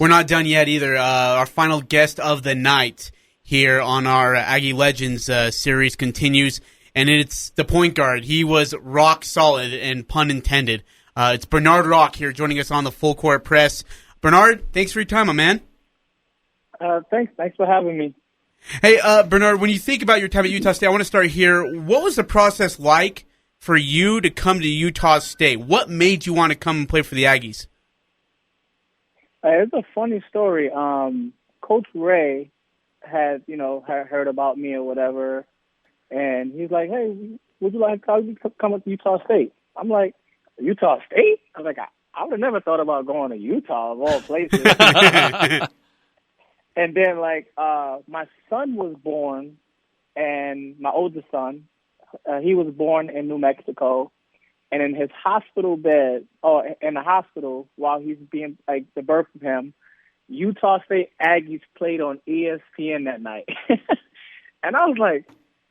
We're not done yet either. Our final guest of the night here on our Aggie Legends series continues, and it's the point guard. He was rock solid, and pun intended. It's Bernard Rock here joining us on the Full Court Press. Bernard, thanks for your time, my man. Thanks for having me. Hey, Bernard, when you think about your time at Utah State, I want to start here. What was the process like for you to come to Utah State? What made you want to come and play for the Aggies? It's a funny story. Coach Ray had heard about me or whatever, and he's like, "Hey, would you like to come up to Utah State?" I'm like, "Utah State?" I was like, I would have never thought about going to Utah of all places. And then, my son was born, and my oldest son, he was born in New Mexico. And in his hospital bed, in the hospital, while he's being, the birth of him, Utah State Aggies played on ESPN that night. And I was like,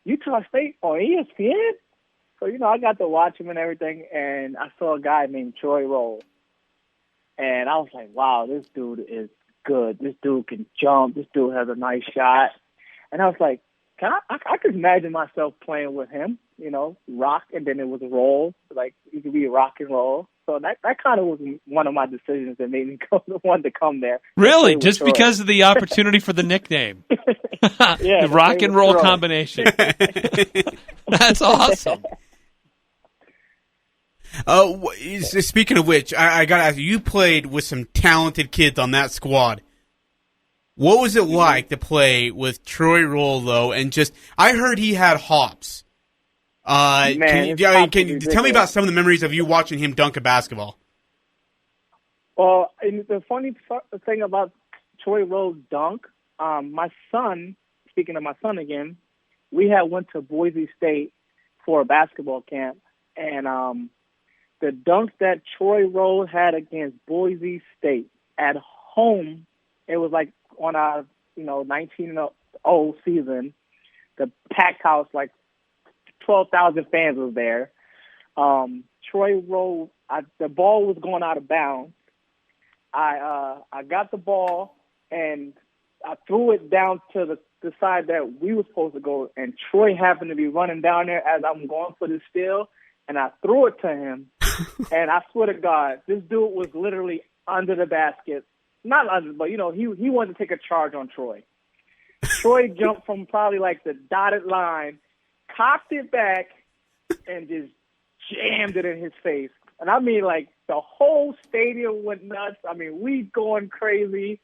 Utah State on ESPN? So, I got to watch him and everything, and I saw a guy named Troy Roll. And I was like, wow, this dude is good. This dude can jump. This dude has a nice shot. And I was like, I could imagine myself playing with him, rock, and then it was roll. Like, it could be rock and roll. So that kind of was one of my decisions that made me want to come there. Really? Just because of the opportunity for the nickname? Yeah. The rock and roll combination. That's awesome. Speaking of which, I got to ask you played with some talented kids on that squad. What was it like to play with Troy Roll, though? And I heard he had hops. Can you tell me about some of the memories of you watching him dunk a basketball? Well, and the funny thing about Troy Roll's dunk, my son, speaking of my son again, we had went to Boise State for a basketball camp, and the dunk that Troy Roll had against Boise State at home, it was like on our 19-0 season, the packed house, 12,000 fans was there. Troy Roll, the ball was going out of bounds. I got the ball and I threw it down to the side that we were supposed to go, and Troy happened to be running down there as I'm going for the steal, and I threw it to him. And I swear to God, this dude was literally under the basket. Not under, but, he wanted to take a charge on Troy. Troy jumped from probably the dotted line, cocked it back, and just jammed it in his face. And I mean, the whole stadium went nuts. I mean, we going crazy.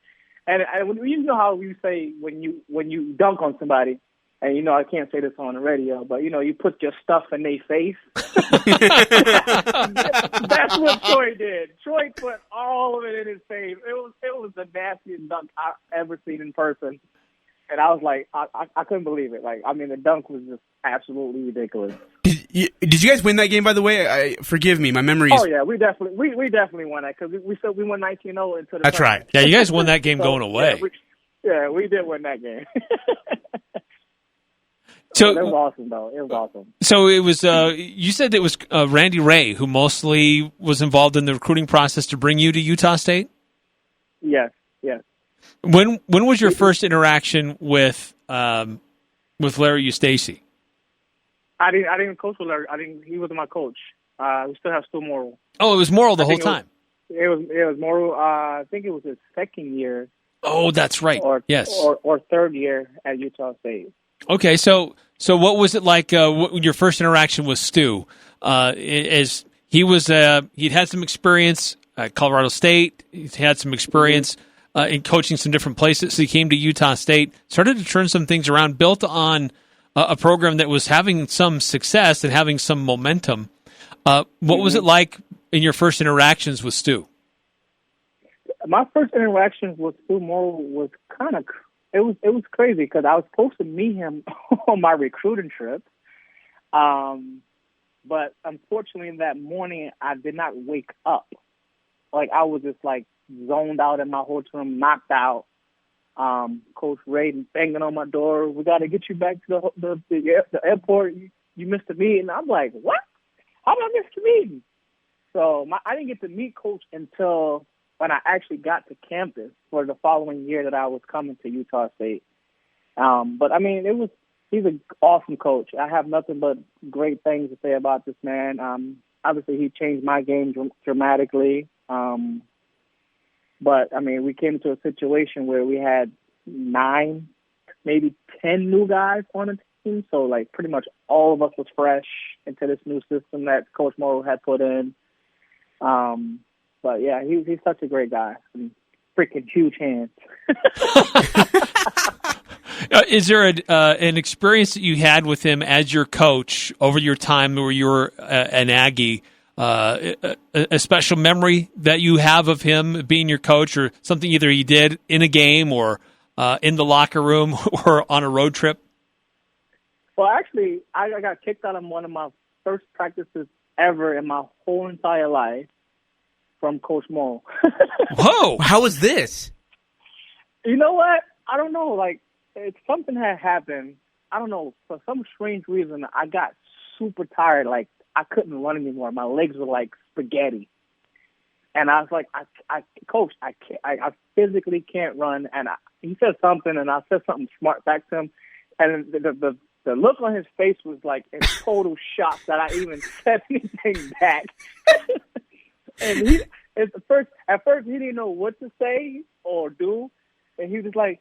And you know how we say when you dunk on somebody, and I can't say this on the radio, but you put your stuff in their face. That's what Troy did. Troy put all of it in his face. It was the nastiest dunk I've ever seen in person. And I was like, I couldn't believe it. The dunk was just absolutely ridiculous. Did you guys win that game, by the way? Forgive me, my memory is... Oh, yeah, we definitely won that because we won 19-0 into the That's tournament. right. Yeah, you guys won that game going away. We did win that game. So it was awesome, though. It was awesome. So it was. You said it was Randy Ray who mostly was involved in the recruiting process to bring you to Utah State. Yes. When was your first interaction with Larry Eustace? I didn't coach with Larry. He wasn't my coach. We still have Stu Morrill. Oh, it was Morrill the whole time. It was Morrill. I think it was his second year. Oh, that's right. Yes. Or third year at Utah State. Okay, so what was it like your first interaction with Stu? As he was, he'd had some experience at Colorado State. He's had some experience in coaching some different places. So he came to Utah State, started to turn some things around, built on a program that was having some success and having some momentum. What was it like in your first interactions with Stu? My first interactions with Stu Morrill was kind of it was crazy because I was supposed to meet him on my recruiting trip, but unfortunately that morning I did not wake up. I was just zoned out in my hotel room, knocked out. Coach Ray banging on my door. We got to get you back to the airport. You missed the meeting. I'm like, what? How did I miss the meeting? So I didn't get to meet Coach until when I actually got to campus for the following year that I was coming to Utah State. But I mean, he's an awesome coach. I have nothing but great things to say about this man. Obviously, he changed my game dramatically. But I mean, we came to a situation where we had 9, maybe 10 new guys on the team. So like pretty much all of us was fresh into this new system that Coach Morrow had put in. But yeah, he's such a great guy. And freaking huge hands. Is there an experience that you had with him as your coach over your time where you were an Aggie, a special memory that you have of him being your coach, or something either he did in a game or in the locker room or on a road trip? Well, actually, I got kicked out of one of my first practices ever in my whole entire life from Coach Morrow. Whoa! How was this? You know what? I don't know. Like, something had happened. I don't know. For some strange reason, I got super tired. Like, I couldn't run anymore. My legs were like spaghetti. And I was like, Coach, I physically can't run. And he said something, and I said something smart back to him. And the look on his face was like in total shock that I even said anything back. And at first he didn't know what to say or do. And he was like,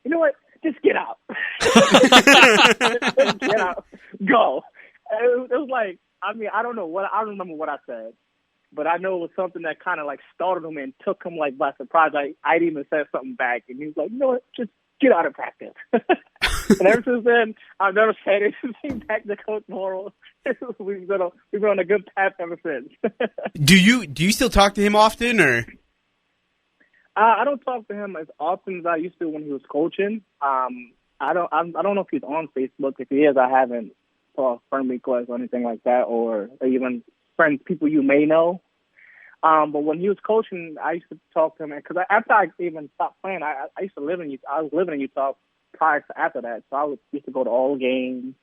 you know what? Just get out. Just get out. Go. It was like, I mean, I don't remember what I said, but I know it was something that kind of like startled him and took him like by surprise. I'd even said something back, and he was like, you know what? Just get out of practice. And ever since then, I've never said anything back to Coach Morrow. We've been on a good path ever since. Do you still talk to him often, or? I don't talk to him as often as I used to when he was coaching. I don't know if he's on Facebook. If he is, I haven't talked friend requests or anything like that, or even friends, people you may know. But when he was coaching, I used to talk to him because after I even stopped playing, I used to live in Utah. I was living in Utah prior to after that, so I used to go to all games.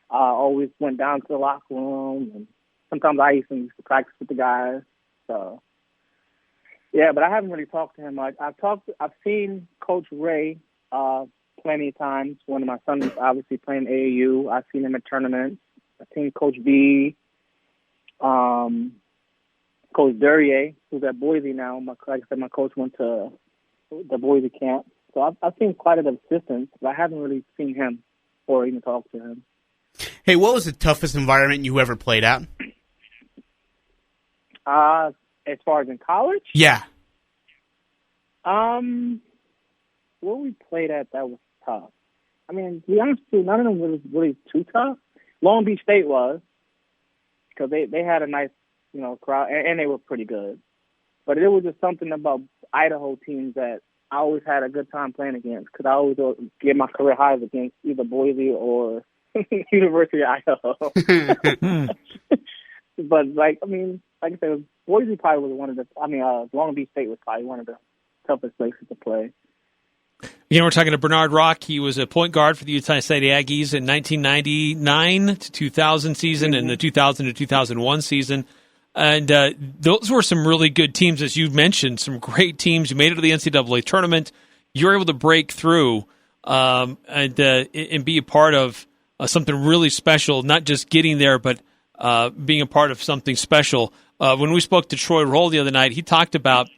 Always went down to the locker room, and sometimes I used to practice with the guys. So. Yeah, but I haven't really talked to him much. I've seen Coach Ray plenty of times when my son was obviously playing AAU. I've seen him at tournaments. I've seen Coach B, Coach Duryea, who's at Boise now. Like I said, my coach went to the Boise camp. So I've seen quite an assistant, but I haven't really seen him or even talked to him. Hey, what was the toughest environment you ever played at? As far as in college? Yeah. What we played at that was tough. I mean, to be honest with you, none of them was really too tough. Long Beach State was, because they had a nice, crowd, and they were pretty good. But it was just something about Idaho teams that I always had a good time playing against, because I always get my career highs against either Boise or University of Idaho. But, like I said, Boise probably was one of the, Long Beach State was probably one of the toughest places to play. We're talking to Bernard Rock. He was a point guard for the Utah State Aggies in 1999 to 2000 season and the 2000 to 2001 season. And those were some really good teams, as you mentioned, some great teams. You made it to the NCAA tournament. You were able to break through and be a part of something really special, not just getting there, but being a part of something special. When we spoke to Troy Roll the other night, he talked about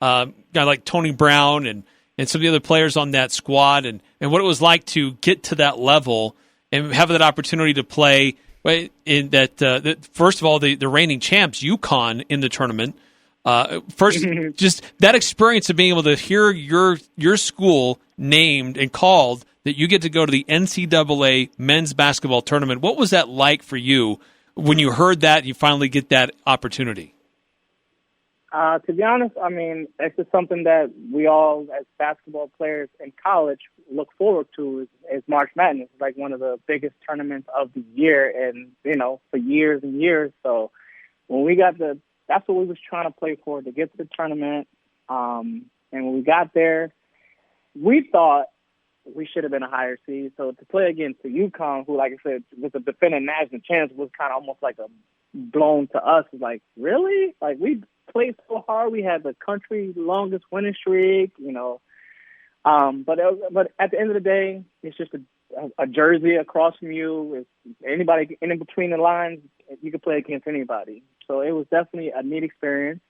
a guy like Tony Brown and some of the other players on that squad and what it was like to get to that level and have that opportunity to play in that first of all, the reigning champs, UConn, in the tournament. First, just that experience of being able to hear your school named and called, that you get to go to the NCAA men's basketball tournament. What was that like for you when you heard that you finally get that opportunity? To be honest, it's just something that we all, as basketball players in college, look forward to is March Madness. It's like one of the biggest tournaments of the year, and for years and years. So when we got that's what we was trying to play for, to get to the tournament. And when we got there, we thought we should have been a higher seed. So to play against the UConn, who, like I said, was a defending national champs, was kind of almost like a blown to us. Like, really? Like, played so hard. We had the country longest winning streak, But at the end of the day, it's just a jersey across from you. It's anybody in between the lines, you can play against anybody. So it was definitely a neat experience.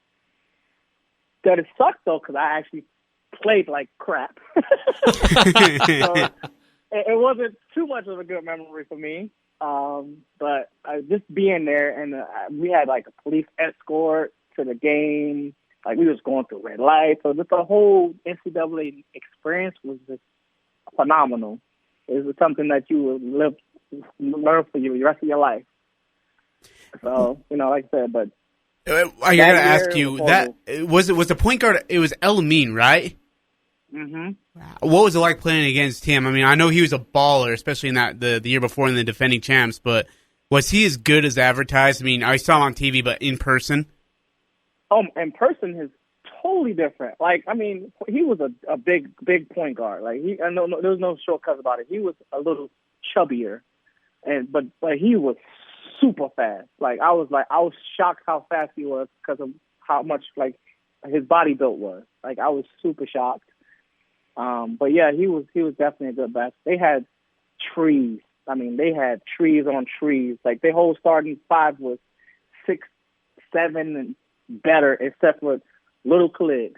That it sucked though, because I actually played like crap. So it wasn't too much of a good memory for me. But just being there, and we had like a police escort to the game. Like we was going through red lights. So just the whole NCAA experience was just phenomenal. It was something that you would learn for the rest of your life. So, like I said, but I gotta ask you, that was the point guard, it was El Amin, right? Mm-hmm. What was it like playing against him? I mean, I know he was a baller, especially in the year before in the defending champs, but was he as good as advertised? I mean, I saw him on TV, but in person? In person is totally different. Like, I mean, he was a big point guard. Like, there was no shortcuts about it. He was a little chubbier, but he was super fast. Like, I was shocked how fast he was because of how much like his body built was. Like, I was super shocked. But yeah, he was definitely a good basketball. They had trees. I mean, they had trees on trees. Like, their whole starting five was 6, 7, and better, except for little Khalid.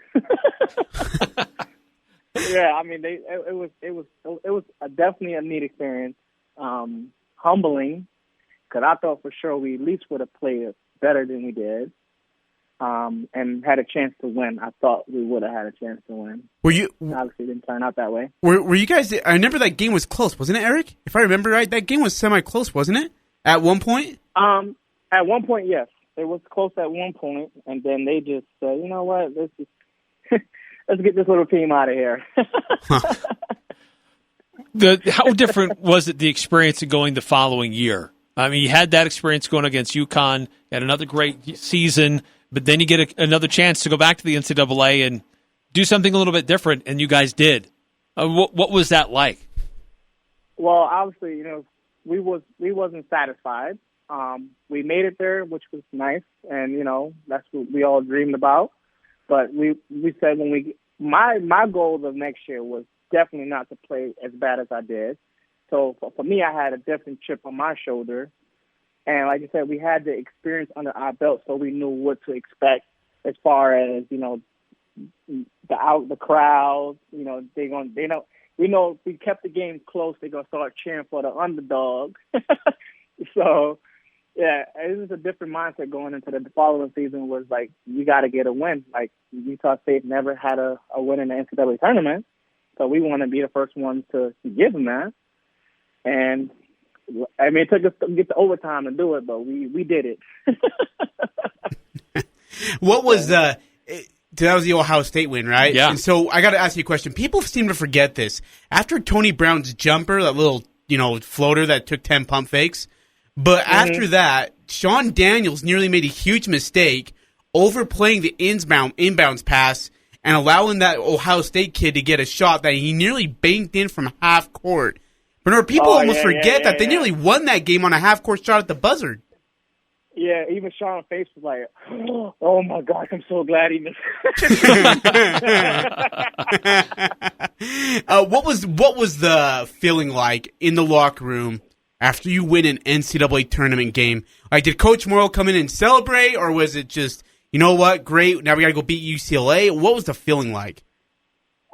Yeah, I mean, it was definitely a neat experience. Humbling, because I thought for sure we at least would have played better than we did. And had a chance to win. I thought we would have had a chance to win. Obviously, it didn't turn out that way. Were you guys? I remember that game was close, wasn't it, Eric? If I remember right, that game was semi-close, wasn't it? At one point. At one point, yes, it was close at one point, and then they just said, "You know what? Let's get this little team out of here." How different was it, the experience of going the following year? I mean, you had that experience going against UConn, had another great season, but then you get another chance to go back to the NCAA and do something a little bit different, and you guys did. What was that like? Well, obviously, we wasn't satisfied. We made it there, which was nice, and that's what we all dreamed about. But we said my goal of next year was definitely not to play as bad as I did. So for me, I had a different chip on my shoulder. And like I said, we had the experience under our belt, so we knew what to expect as far as, the crowd, we know if we kept the game close, they're going to start cheering for the underdog. So, yeah, it was a different mindset going into the following season. Was like, you got to get a win. Like, Utah State never had a win in the NCAA tournament, so we want to be the first ones to give them that. And I mean, it took us to get to overtime to do it, but we did it. What was that was the Ohio State win, right? Yeah. And so I got to ask you a question. People seem to forget this. After Tony Brown's jumper, that little floater that took 10 pump fakes, but after that, Sean Daniels nearly made a huge mistake overplaying the inbounds pass and allowing that Ohio State kid to get a shot that he nearly banked in from half court. Bernard, people almost forget that they nearly won that game on a half-court shot at the buzzer. Yeah, even Sean's face was like, "Oh my gosh, I'm so glad he missed." What was the feeling like in the locker room after you win an NCAA tournament game? Like, did Coach Morrow come in and celebrate, or was it just, you know what, great, now we got to go beat UCLA? What was the feeling like?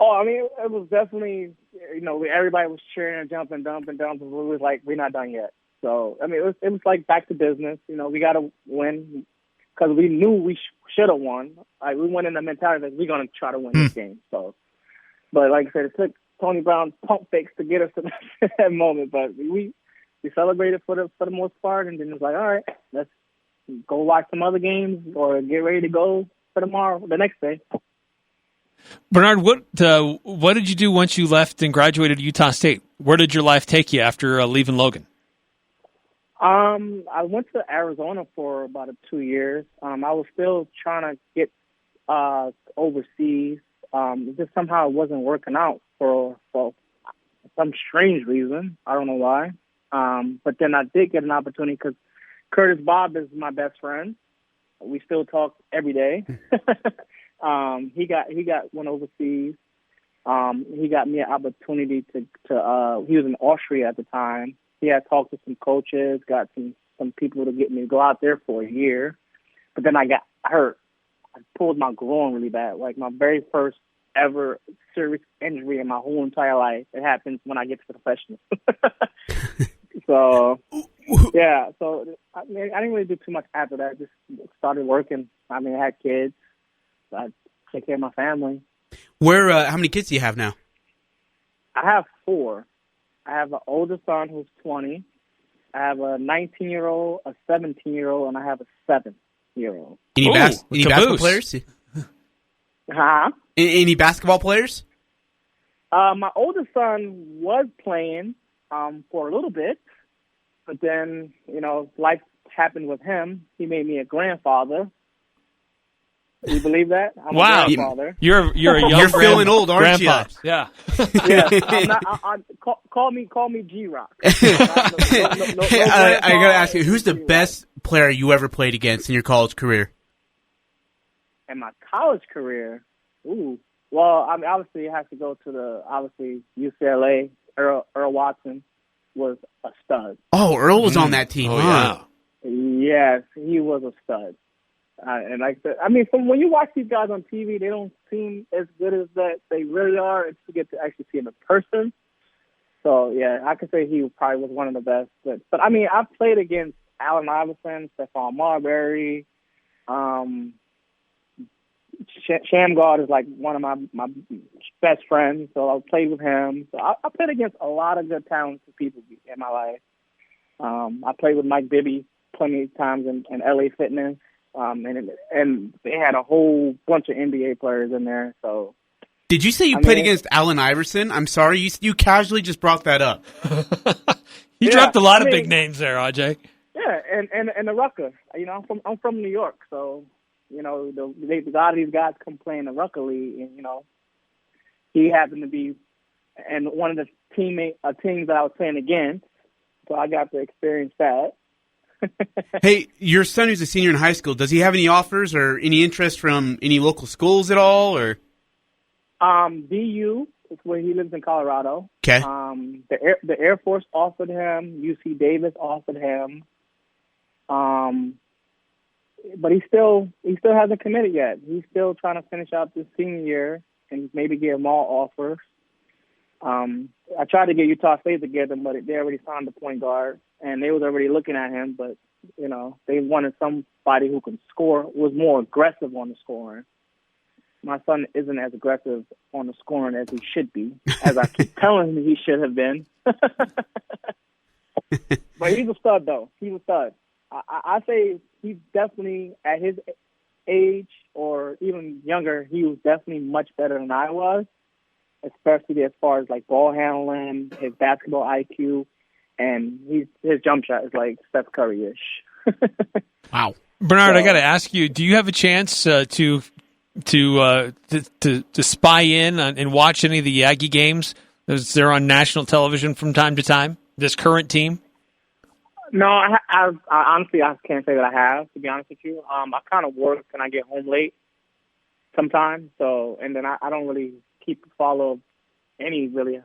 Oh, I mean, it was definitely, everybody was cheering and jumping, but we was like, we're not done yet. So, I mean, it was like back to business. We got to win because we knew we should have won. Like, we went in the mentality that we're going to try to win this game. So, but like I said, it took Tony Brown's pump fakes to get us to that moment. But we celebrated for the most part, and then it's like, all right, let's go watch some other games or get ready to go for the next day. Bernard, what did you do once you left and graduated at Utah State? Where did your life take you after leaving Logan? I went to Arizona for about 2 years. I was still trying to get overseas. It just somehow wasn't working out for some strange reason. I don't know why. But then I did get an opportunity because Curtis Bobb is my best friend. We still talk every day. He got one overseas. He got me an opportunity to he was in Austria at the time. He had talked to some coaches, got some people to get me to go out there for a year. But then I got hurt. I pulled my groin really bad. Like my very first ever serious injury in my whole entire life. It happens when I get to the professionals. So, yeah. So I didn't really do too much after that. I just started working. I had kids. So I take care of my family. How many kids do you have now? I have 4. I have an older son who's 20. I have a 19-year-old, a 17-year-old, and I have a 7-year-old. Any basketball players? Huh? Any basketball players? My older son was playing for a little bit, but then, life happened with him. He made me a grandfather. You believe that? I'm wow. a grandfather. You're a young You're feeling old, aren't grandpa. you? Yeah. Yes, I'm not, call me G-Rock. I got to ask you, who's the best player you ever played against in your college career? In my college career? Ooh. Well, obviously it has to go to UCLA. Earl Watson was a stud. Oh, Earl was on that team. Oh, huh? yeah. Yes, he was a stud. And like from when you watch these guys on TV, they don't seem as good as that they really are until you get to actually see them in person. So, yeah, I could say he probably was one of the best. But I've played against Allen Iverson, Stephon Marbury. Shamgard is like one of my best friends, so I played with him. So I played against a lot of good talented people in my life. I played with Mike Bibby plenty of times in LA Fitness. And they had a whole bunch of NBA players in there. So, did you say you played against Allen Iverson? I'm sorry, you casually just brought that up. You dropped a lot of big names there, Ajay. Yeah, and the Rucker. I'm from New York, so a lot of these guys come play in the Rucker League, and he happened to be and one of the teams that I was playing against, so I got to experience that. Hey, your son who's a senior in high school, does he have any offers or any interest from any local schools at all? Or BU is where he lives in Colorado. Okay. The Air Force offered him. UC Davis offered him. But he still hasn't committed yet. He's still trying to finish out this senior year and maybe get more offers. I tried to get Utah State to get him, but they already signed the point guard, and they was already looking at him. But they wanted somebody who can score, was more aggressive on the scoring. My son isn't as aggressive on the scoring as he should be, as I keep telling him he should have been. But he's a stud, though. He's a stud. I say he's definitely, at his age or even younger, he was definitely much better than I was, especially as far as like ball handling, his basketball IQ, and his jump shot is like Steph Curry-ish. Wow. Bernard, I got to ask you, do you have a chance to spy in and watch any of the Aggie games? They're on national television from time to time, this current team? No, I honestly, I can't say that I have, to be honest with you. I kind of work and I get home late sometimes, and then I don't really follow any really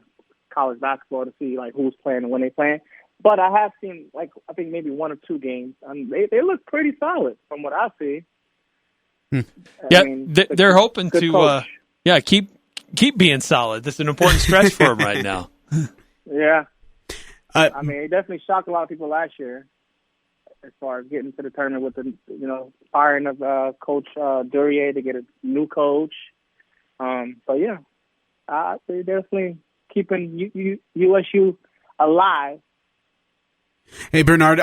college basketball to see like who's playing and when they're playing. But I have seen, like, I think maybe 1 or 2 games, and they look pretty solid from what I see. Yeah, they're hoping to keep being solid. This is an important stretch for them right now. Yeah. It definitely shocked a lot of people last year as far as getting to the tournament with the, firing of Coach Duryea to get a new coach. So, yeah, they're definitely keeping USU alive. Hey, Bernard,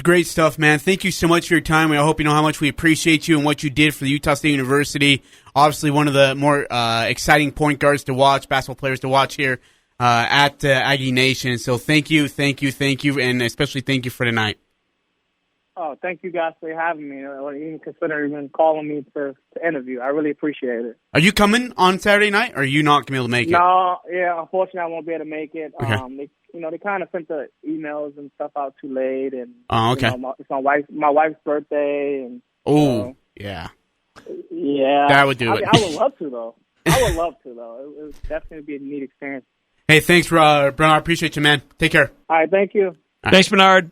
great stuff, man. Thank you so much for your time. I hope you know how much we appreciate you and what you did for the Utah State University. Obviously, one of the more exciting point guards to watch, basketball players to watch here at Aggie Nation. So thank you, and especially thank you for tonight. Oh, thank you guys for having me, or even considering calling me to interview. I really appreciate it. Are you coming on Saturday night, or are you not going to be able to make it? No, yeah, unfortunately I won't be able to make it. Okay. They kind of sent the emails and stuff out too late, and okay. It's my wife's birthday, and Oh, yeah. Yeah. That would do it. I would love to, though. It would definitely be a neat experience. Hey, thanks, Bernard. Appreciate you, man. Take care. All right, thank you. Thanks, Bernard.